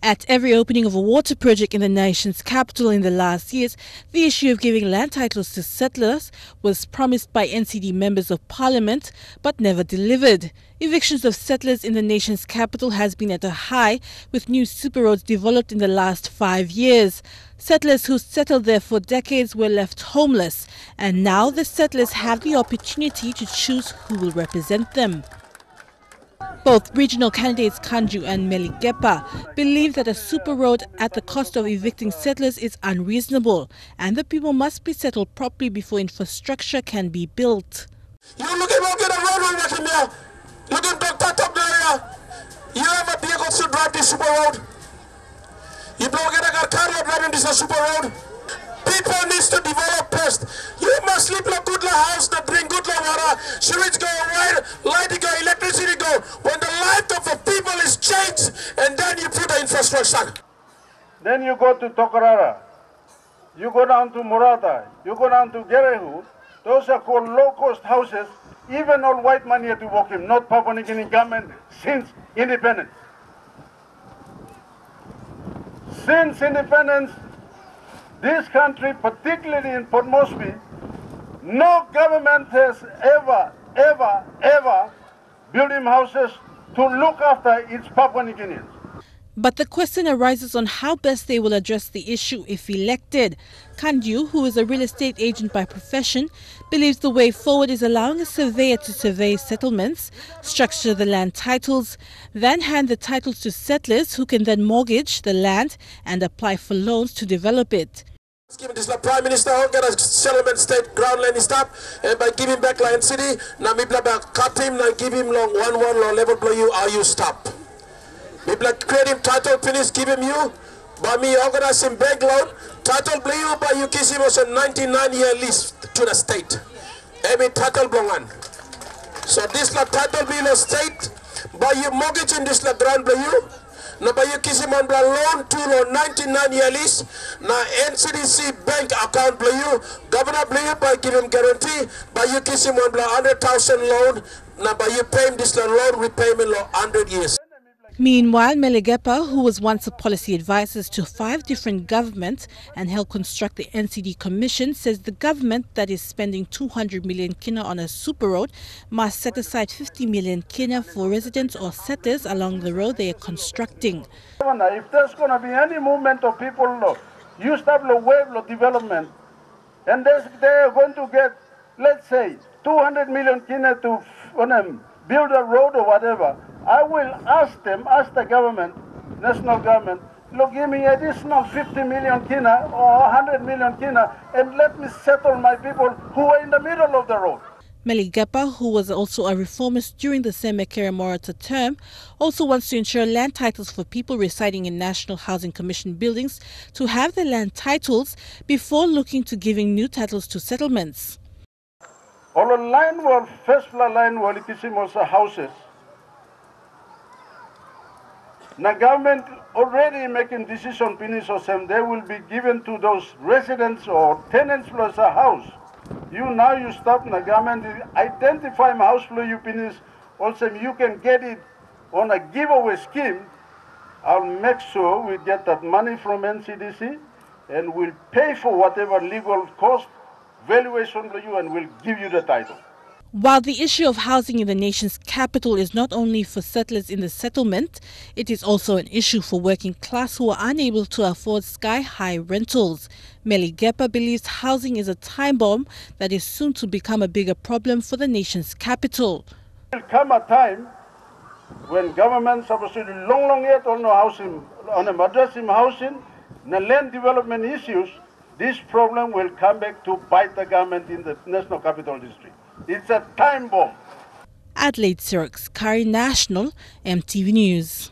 At every opening of a water project in the nation's capital in the last years, the issue of giving land titles to settlers was promised by NCD members of parliament but never delivered. Evictions of settlers in the nation's capital has been at a high, with new super roads developed in the last 5 years. Settlers who settled there for decades were left homeless, and now the settlers have the opportunity to choose who will represent them. Both regional candidates Kandiu and Melegepa believe that a super road at the cost of evicting settlers is unreasonable, and the people must be settled properly before infrastructure can be built. You look at a road here. Look at the top area. You have a vehicle to drive this super road. You don't get a car driving this super road. People needs to develop first. You must sleep in a good house that bring good water. Sewage go, light go, electricity go. When the life of the people is changed, and then you put the infrastructure. Then you go to Tokarara. You go down to Murata. You go down to Gerehu. Those are called low-cost houses. Even all white money had to walk in, not Papua New Guinea government since independence. Since independence, this country, particularly in Port Moresby, no government has ever built him houses to look after its Papua New Guineans. But the question arises on how best they will address the issue if elected. Kandiu, who is a real estate agent by profession, believes the way forward is allowing a surveyor to survey settlements, structure the land titles, then hand the titles to settlers who can then mortgage the land and apply for loans to develop it. Giving this Prime Minister get a settlement state ground land stop, and by giving back land city, now me cut him and give him long one level below you, are you stop. Me create him title finish, give him you, by me organize him bank loan, title below you, by you kiss him was a 99-year lease to the state. Every title belong. So this la title below state, by you mortgage in this la ground below you. Na ba you kisi man bla loan to loan 99-year lease na NCDC bank account bla you governor bla you by give him guarantee by you kisi man bla 100,000 loan na ba you pay him this loan repayment law 100 years. Meanwhile, Melegepa, who was once a policy advisor to 5 different governments and helped construct the NCD Commission, says the government that is spending 200 million kina on a super road must set aside 50 million kina for residents or settlers along the road they are constructing. If there's going to be any movement of people, you start the wave of development, and they are going to get, let's say, 200 million kina to build a road or whatever. I will ask the government, national government, look, give me additional 50 million kina or 100 million kina and let me settle my people who are in the middle of the road. Melegepa, who was also a reformist during the Semekere Morata term, also wants to ensure land titles for people residing in National Housing Commission buildings to have their land titles before looking to giving new titles to settlements. On the line were first line were houses. The government already making decision finish or some they will be given to those residents or tenants plus a house. You stop the government identify my house flow you finish also you can get it on a giveaway scheme. I'll make sure we get that money from NCDC and we'll pay for whatever legal cost, valuation for you, and we'll give you the title. While the issue of housing in the nation's capital is not only for settlers in the settlement, it is also an issue for working class who are unable to afford sky-high rentals. Melegepa believes housing is a time bomb that is soon to become a bigger problem for the nation's capital. There will come a time when government supposed to long yet on housing, on addressing housing, the land development issues, this problem will come back to bite the government in the National Capital District. It's a time bomb. Adelaide Sirks, Kari National, EMTV News.